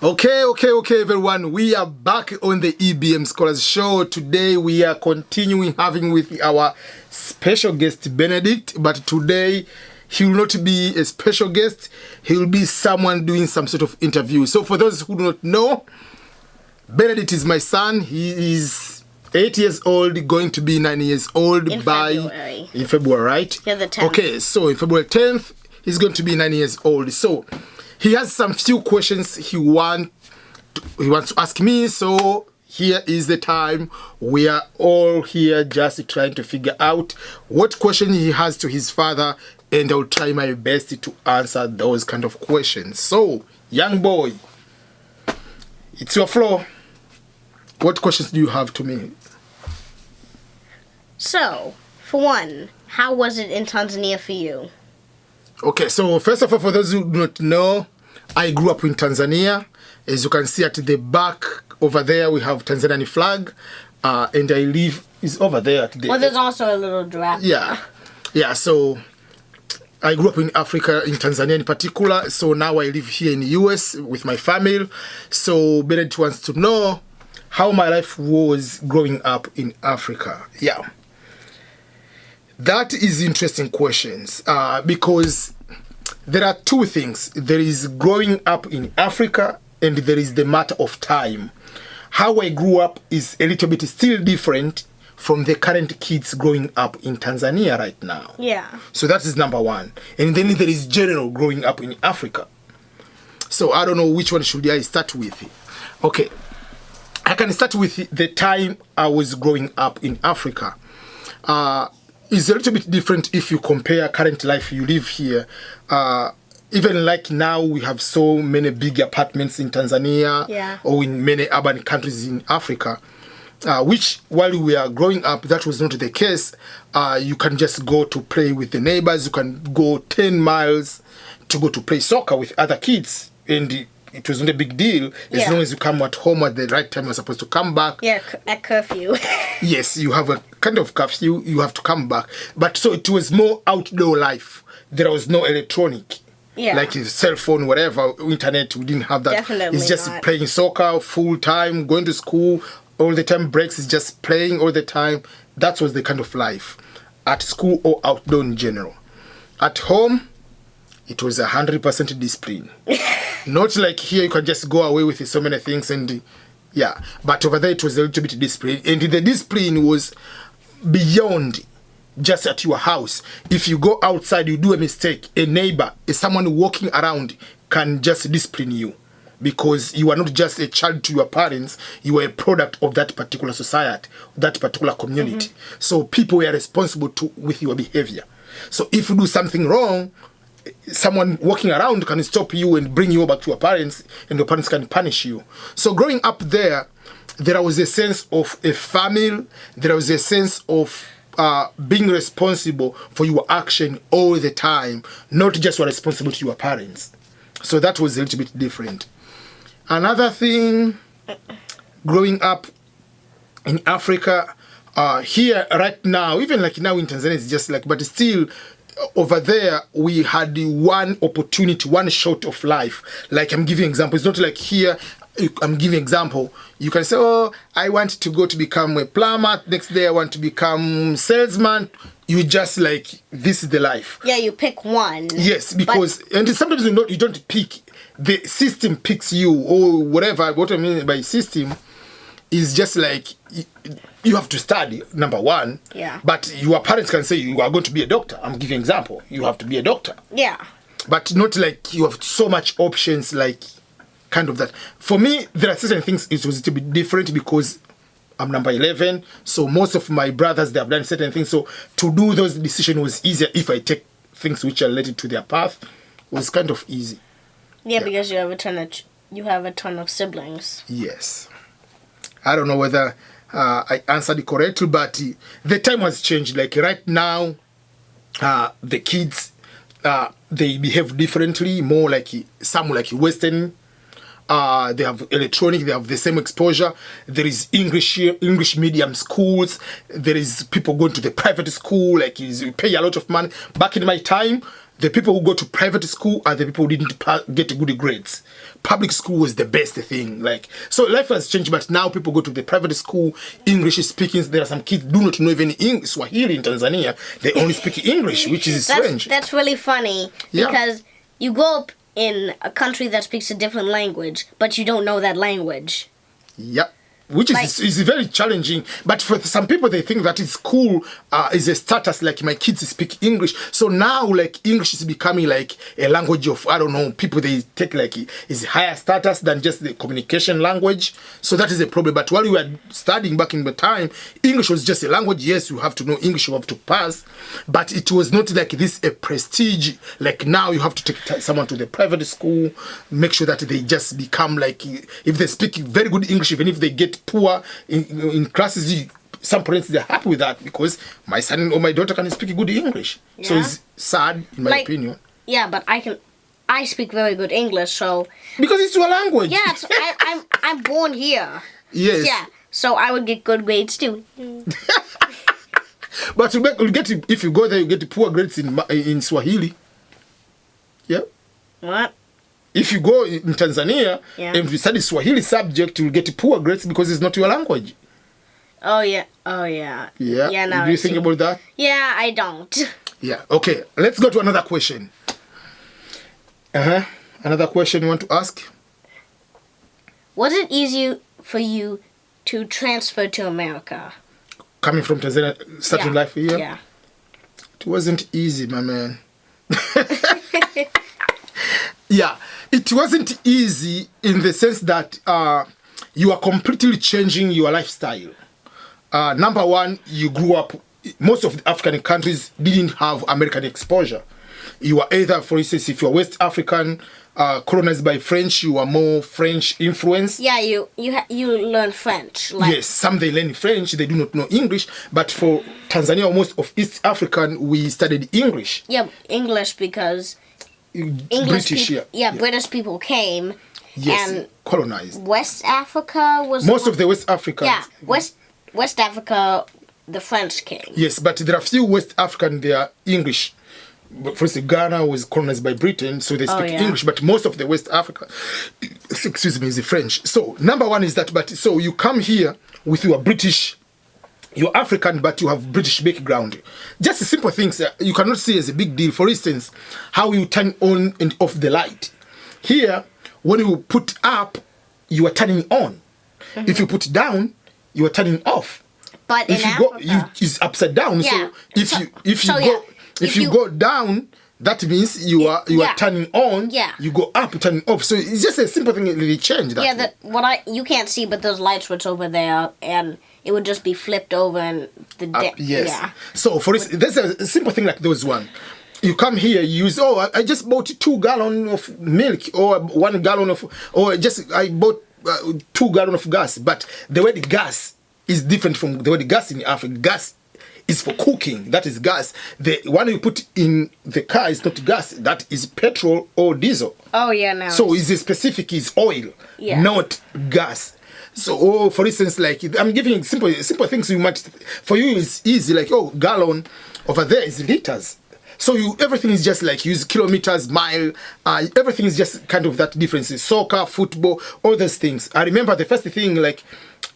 Okay, everyone. We are back on the EBM Scholars Show. Today we are continuing having with our special guest Benedikt, but today he will not be a special guest. He will be someone doing some sort of interview. So for those who do not know, Benedikt is my son. He is 8 years old, going to be 9 years old in February. In February, right? Yeah, the 10th. Okay, so in February 10th, he's going to be 9 years old. So he has some few questions he wants to ask me. So here is the time. We are all here just trying to figure out what question he has to his father, and I'll try my best to answer those kind of questions. So, young boy, it's your floor. What questions do you have to me? So, for one, how was it in Tanzania for you? Okay, so first of all, for those who do not know, I grew up in Tanzania. As you can see at the back over there, we have Tanzanian flag, and I live is over there. At the, well, there's also a little giraffe. Yeah. So I grew up in Africa, in Tanzania in particular. So now I live here in the US with my family. So Benedikt wants to know how my life was growing up in Africa. Yeah. That is interesting questions because there are two things. There is growing up in Africa and there is the matter of time. How I grew up is a little bit still different from the current kids growing up in Tanzania right now. Yeah. So that is number one. And then there is general growing up in Africa. So I don't know which one should I start with. Okay. I can start with the time I was growing up in Africa. It's a little bit different if you compare current life you live here. Even like now, we have so many big apartments in Tanzania or in many urban countries in Africa, which while we are growing up, that was not the case. You can just go to play with the neighbors. You can go 10 miles to go to play soccer with other kids. And it was not a big deal as long as you come at home at the right time you're supposed to come back. Yeah, at curfew. Yes, you have a kind of curfew, you have to come back. But so it was more outdoor life. There was no electronic. Yeah. Like cell phone, whatever, internet, we didn't have that. Definitely it's just not. Playing soccer full time, going to school all the time, breaks is just playing all the time. That was the kind of life. At school or outdoor in general. At home, it was 100% discipline. Not like here you can just go away with so many things and but over there it was a little bit discipline, and the discipline was beyond just at your house. If you go outside, you do a mistake, a neighbor, someone walking around can just discipline you because you are not just a child to your parents, you are a product of that particular society, that particular community. So people were responsible with your behavior. So if you do something wrong, someone walking around can stop you and bring you back to your parents, and your parents can punish you. So growing up there was a sense of a family. There was a sense of being responsible for your action all the time, not just you are responsible to your parents. So that was a little bit different. Another thing, growing up in Africa, here right now, even like now in Tanzania, it's just like, but still, over there, we had one opportunity, one shot of life. Like I'm giving example. It's not like here, I'm giving example. You can say, oh, I want to go to become a plumber. Next day, I want to become salesman. You just like, this is the life. Yeah, you pick one. Yes, because, and sometimes you don't pick. The system picks you or whatever. What I mean by system is just like, you have to study, number one. Yeah. But your parents can say you are going to be a doctor. I'm giving example. You have to be a doctor. Yeah. But not like you have so much options, like kind of that. For me, there are certain things it was a bit different because I'm number 11. So most of my brothers, they have done certain things. So to do those decisions was easier if I take things which are related to their path. Was kind of easy. Yeah, because you have a ton of siblings. Yes. I don't know whether I answered it correctly, but the time has changed. Like right now, the kids, they behave differently, more like some like Western. They have electronic, they have the same exposure. There is English medium schools. There is people going to the private school, like you pay a lot of money. Back in my time, The people who go to private school are the people who didn't get good grades. Public school was the best thing. Like, so life has changed, but now people go to the private school, English speaking. There are some kids do not know even Swahili in Tanzania. They only speak English, which is strange. That's really funny because you grow up in a country that speaks a different language, but you don't know that language. Yep. Which is very challenging, but for some people they think that it's cool, is a status, like my kids speak English. So now like English is becoming like a language of, I don't know, people they take like is higher status than just the communication language. So that is a problem. But while we were studying back in the time, English was just a language. Yes, you have to know English, you have to pass, but it was not like this a prestige. Like now you have to take someone to the private school, make sure that they just become like, if they speak very good English, even if they get poor in classes, some parents they're happy with that because my son or my daughter can speak good English. Yeah. So it's sad in my opinion. Yeah, but I speak very good English, so because it's your language. Yeah, I'm born here. Yes. Yeah, so I would get good grades too. But you get, if you go there, you get poor grades in Swahili. Yeah. What? If you go in Tanzania and you study Swahili subject, you'll get poor grades because it's not your language. Oh, yeah. Oh, yeah. Yeah. Yeah, now do you think about that? Yeah, I don't. Yeah. Okay. Let's go to another question. Another question you want to ask? Was it easy for you to transfer to America? Coming from Tanzania, starting life here? Yeah. It wasn't easy, my man. Yeah, it wasn't easy in the sense that you are completely changing your lifestyle. Number one, you grew up, most of the African countries didn't have American exposure. You are either, for instance, if you're West African, colonized by French, you are more French influenced. Yeah, you learn French. Yes, some they learn French, they do not know English. But for Tanzania, most of East African, we studied English. Yeah, English because British, British people came. Yes, and colonized. West Africa was most of the West Africans. Yeah, West Africa, the French came. Yes, but there are few West African. They are English. But for instance, Ghana was colonized by Britain, so they speak English. But most of the West Africa, excuse me, is the French. So number one is that. But so you come here with your British. You're African, but you have British background. Just simple things you cannot see as a big deal. For instance, how you turn on and off the light. Here, when you put up, you are turning on. Mm-hmm. If you put down, you are turning off. But if in Africa, it's upside down. Yeah. So if you go down, that means you are turning on. Yeah. You go up, turning off. So it's just a simple thing. They change that. Yeah. You can't see, but those light switch over there, and it would just be flipped over and yes. Yeah. So for instance, there's a simple thing like those one. You come here, you use, I just bought 2 gallons of milk, or 1 gallon of, I bought 2 gallons of gas. But the word gas is different from the word gas in Africa. Gas is for cooking. That is gas. The one you put in the car is not gas. That is petrol or diesel. Oh, yeah, no. So it's a specific, is oil, not gas. So, for instance, like, I'm giving simple things you might, for you it's easy, like, gallon over there is liters. So everything is just like, use kilometers, mile, everything is just kind of that difference. Soccer, football, all those things. I remember the first thing, like,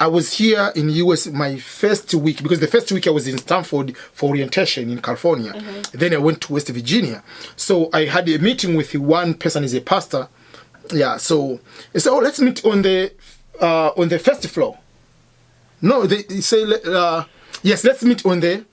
I was here in US my first week, because the first week I was in Stanford for orientation in California. Mm-hmm. Then I went to West Virginia. So I had a meeting with one person, is a pastor. Yeah, so they said, let's meet on the first floor. No, they say, yes, let's meet on the,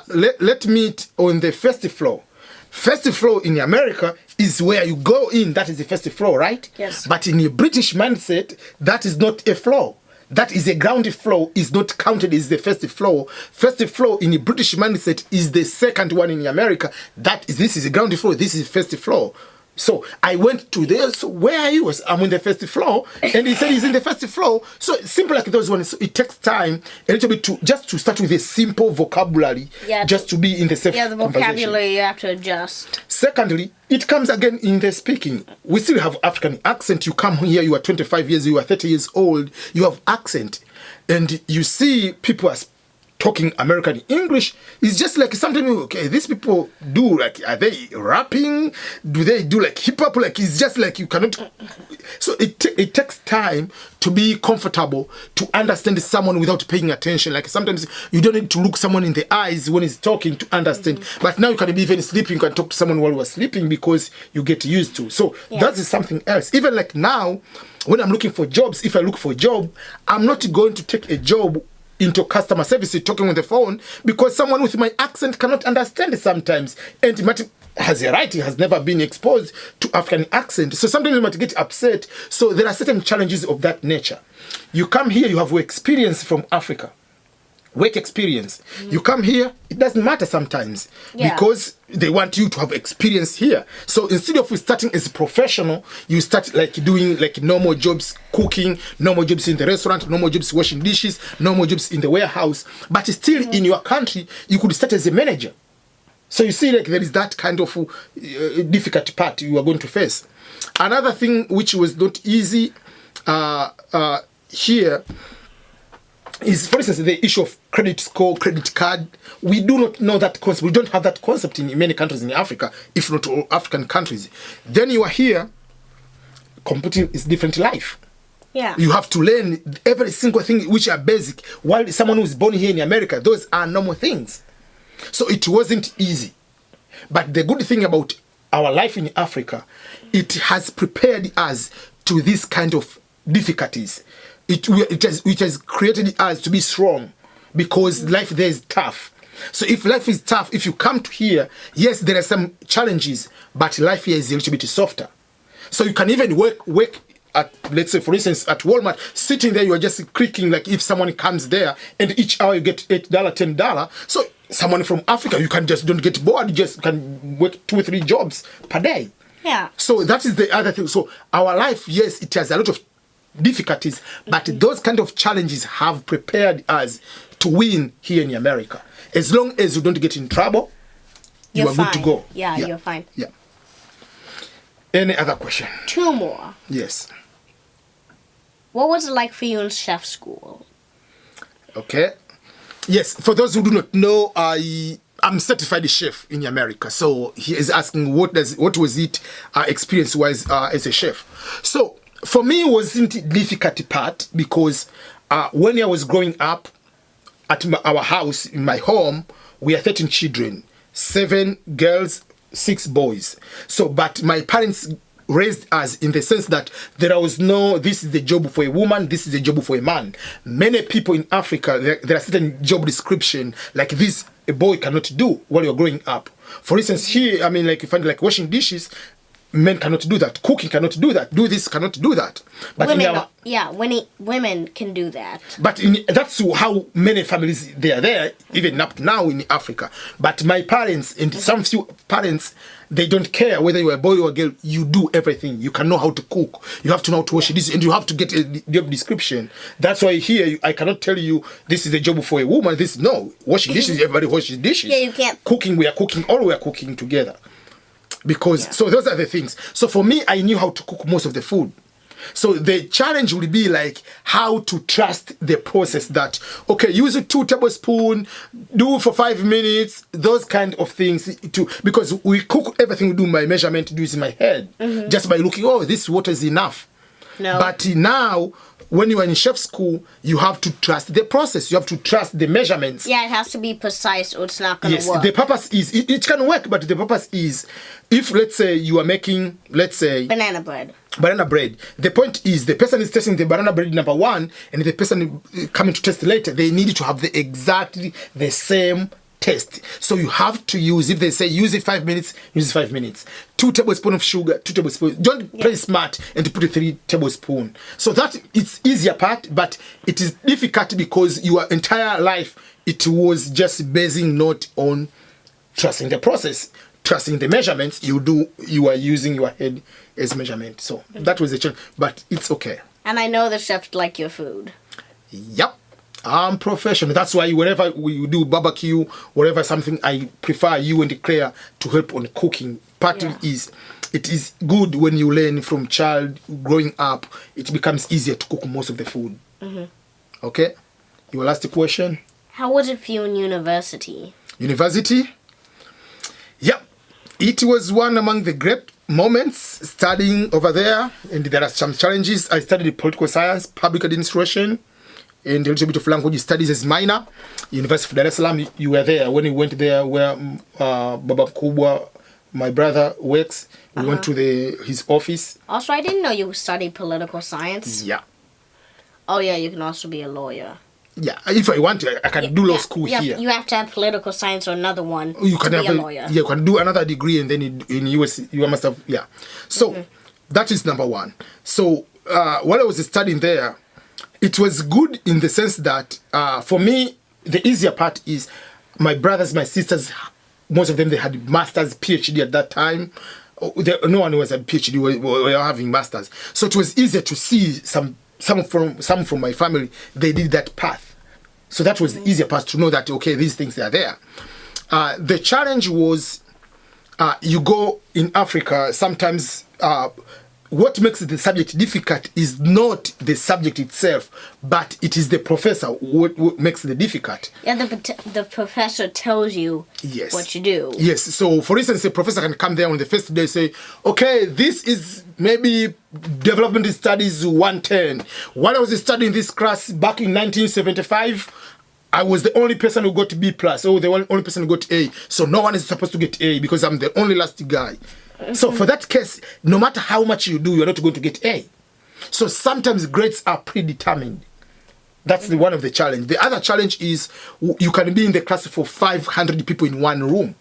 let's meet on the first floor. First floor in America is where you go in, that is the first floor, right? Yes. But in a British mindset, that is not a floor. That is a ground floor, is not counted as the first floor. First floor in a British mindset is the second one in America. This is a ground floor, this is first floor. So I went to there. So where are you? I'm on the first floor, and he said he's in the first floor. So simple like those ones. So it takes time a little bit to start with a simple vocabulary, just to be in the same. Yeah, the vocabulary you have to adjust. Secondly, it comes again in the speaking. We still have African accent. You come here, you are 25 years, you are 30 years old, you have accent, and you see people are talking American English, it's just like sometimes, okay, these people do, like, are they rapping? Do they do like hip hop? Like, it's just like you cannot. So it takes time to be comfortable to understand someone without paying attention. Like, sometimes you don't need to look someone in the eyes when he's talking to understand. But now you can be even sleeping, you can talk to someone while you're sleeping because you get used to. So that is something else. Even like now, when I'm looking for jobs, if I look for a job, I'm not going to take a job into customer service talking on the phone because someone with my accent cannot understand it sometimes. And it might, has a right, he has never been exposed to African accent. So sometimes you might get upset. So there are certain challenges of that nature. You come here, you have experience from Africa. Work experience. You come here, it doesn't matter sometimes because they want you to have experience here. So instead of starting as a professional, you start like doing like normal jobs, cooking, normal jobs in the restaurant, normal jobs washing dishes, normal jobs in the warehouse. But still in your country, you could start as a manager. So you see, like, there is that kind of difficult part you are going to face. Another thing which was not easy here is, for instance, the issue of credit score, credit card. We do not know that concept. We don't have that concept in many countries in Africa, if not all African countries. Then you are here, computing is different life. Yeah. You have to learn every single thing which are basic. While someone who is born here in America, those are normal things. So it wasn't easy. But the good thing about our life in Africa, it has prepared us to this kind of difficulties. It has created us to be strong because life there is tough. So if life is tough, if you come to here, yes, there are some challenges, but life here is a little bit softer. So you can even work at, let's say, for instance, at Walmart, sitting there, you are just clicking, like if someone comes there and each hour you get $8, $10. So someone from Africa, you can just don't get bored, you just can work 2 or 3 jobs per day. Yeah. So that is the other thing. So our life, yes, it has a lot of difficulties, but those kind of challenges have prepared us to win here in America. As long as you don't get in trouble, you are good to go. Yeah, you're fine. Yeah. Any other question? 2 more. Yes. What was it like for you in chef school? Okay. Yes, for those who do not know, I'm certified chef in America. So he is asking what was it experience-wise as a chef. So for me, it wasn't a difficult part because when I was growing up at our house, in my home, we are 13 children, 7 girls, 6 boys. So, but my parents raised us in the sense that there was no, this is the job for a woman, this is the job for a man. Many people in Africa, there are certain job description like this a boy cannot do while you're growing up. For instance, here, I mean, like you find like washing dishes, men cannot do that. Cooking cannot do that. Do this cannot do that. But women can do that. But that's how many families they are there, even up now in Africa. But my parents and some few parents, they don't care whether you're a boy or a girl. You do everything. You can know how to cook. You have to know how to wash this, and you have to get a job description. That's why here I cannot tell you this is a job for a woman. This no washing dishes. Everybody washes dishes. Yeah, you can't. Cooking, we are cooking. All we are cooking together. Because so those are the things. So for me, I knew how to cook most of the food. So the challenge would be like how to trust the process that, okay, use 2 tablespoons, do for 5 minutes, those kind of things. Because we cook everything we do by measurement, do is in my head. Just by looking, oh, this water is enough. No. But now, when you are in chef school, you have to trust the process. You have to trust the measurements. Yeah, it has to be precise or it's not going to work. Yes, the purpose is, it can work, but the purpose is, if let's say you are making, let's say... banana bread. The point is the person is testing the banana bread number 1 and the person coming to test later, they need to have exactly the same test. So you have to use, if they say use it 5 minutes, use it 5 minutes. 2 tablespoons of sugar, 2 tablespoons. Don't play smart and put 3 tablespoons. So that it's easier part, but it is difficult because your entire life, it was just basing not on trusting the process, trusting the measurements. You are using your head as measurement. So that was the challenge, but it's okay. And I know the chefs like your food. Yep. I'm professional. That's why whenever we do barbecue, whatever something, I prefer you and Claire to help on cooking. Partly is, it is good when you learn from child growing up. It becomes easier to cook most of the food. Okay? Your last question? How was it for you in university? University? Yeah, it was one among the great moments studying over there, and there are some challenges. I studied political science, public administration, and a little bit of language studies as minor. University of Dar es Salaam, you were there when we went there where Baba Mkubwa, my brother, works. We went to his office. Also, I didn't know you studied political science. Yeah. Oh, yeah, you can also be a lawyer. Yeah, if I want to, I can do law school here. You have to have political science or another one you can to have be a lawyer. Yeah, you can do another degree, and then in US, you must have, yeah. So, that is number one. So, while I was studying there, it was good in the sense that, for me, the easier part is my brothers, my sisters, most of them, they had masters, PhD at that time. No one was at PhD, we were having masters. So it was easier to see some from my family, they did that path. So that was the easier part to know that, okay, these things are there. The challenge was, you go in Africa, sometimes what makes the subject difficult is not the subject itself, but it is the professor what makes the difficult. Yeah, the professor tells you what you do. Yes, so for instance, a professor can come there on the first day and say, okay, this is maybe development studies 110. While I was studying this class back in 1975, I was the only person who got B+, or the only person who got A. So no one is supposed to get A because I'm the only last guy. So for that case, no matter how much you do, you're not going to get A. So sometimes grades are predetermined. That's one of the challenge. The other challenge is you can be in the class for 500 people in one room.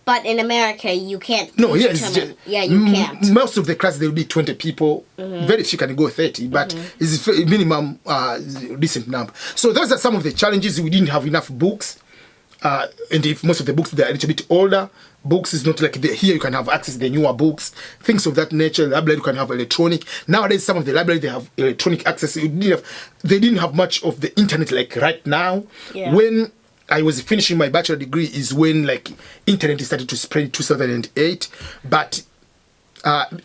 But in America, you can't. No, yes. Yeah, you can't. Most of the class, there will be 20 people. Very few can go 30, but it's a minimum decent number. So those are some of the challenges. We didn't have enough books. And if most of the books, they're a little bit older. Books is not like here you can have access to the newer books, things of that nature. The library you can have electronic. Nowadays, some of the libraries, they have electronic access. They didn't have much of the internet like right now. Yeah. When I was finishing my bachelor degree is when like internet started to spread in 2008. But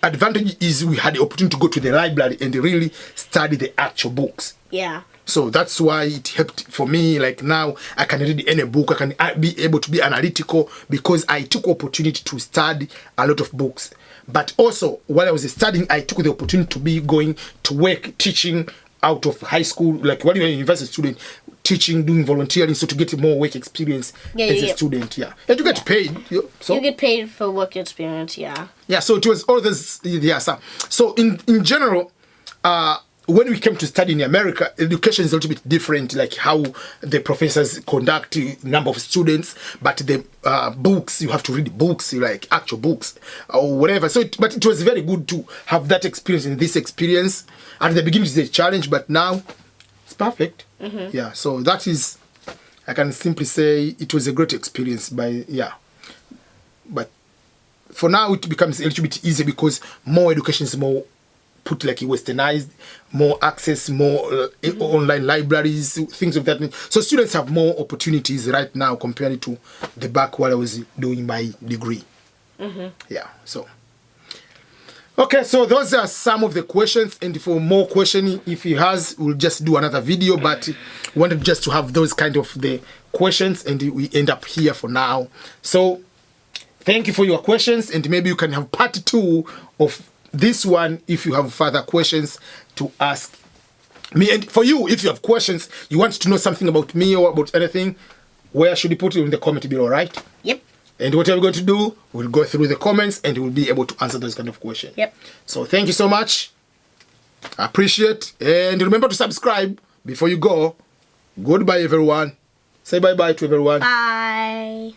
advantage is we had the opportunity to go to the library and really study the actual books. Yeah. So that's why it helped for me. Like now, I can read any book. I can be able to be analytical because I took opportunity to study a lot of books. But also, while I was studying, I took the opportunity to be going to work, teaching out of high school. Like when you're a university student, teaching, doing volunteering, so to get more work experience as a student. Yeah, and you get paid. So you get paid for work experience. Yeah. Yeah. So it was all this. Yeah. So in general, when we came to study in America, education is a little bit different, like how the professors conduct number of students, but the books, you have to read books, like actual books or whatever. So, but it was very good to have that experience and this experience. At the beginning, it's a challenge, but now it's perfect. Yeah, so that is, I can simply say it was a great experience But for now, it becomes a little bit easier because more education is more put like westernized, more access, more online libraries, things of that nature. So students have more opportunities right now compared to the back while I was doing my degree. Yeah, so. Okay, so those are some of the questions, and for more questioning, if he has, we'll just do another video, but we wanted just to have those kind of the questions, and we end up here for now. So thank you for your questions, and maybe you can have part 2 of this one if you have further questions to ask me. And for you, if you have questions, you want to know something about me or about anything, where should you put it in the comment below, right? Yep. And what we're going to do, we'll go through the comments and we'll be able to answer those kind of questions. Yep. So thank you so much. I appreciate. And remember to subscribe before you go. Goodbye, everyone. Say bye-bye to everyone. Bye.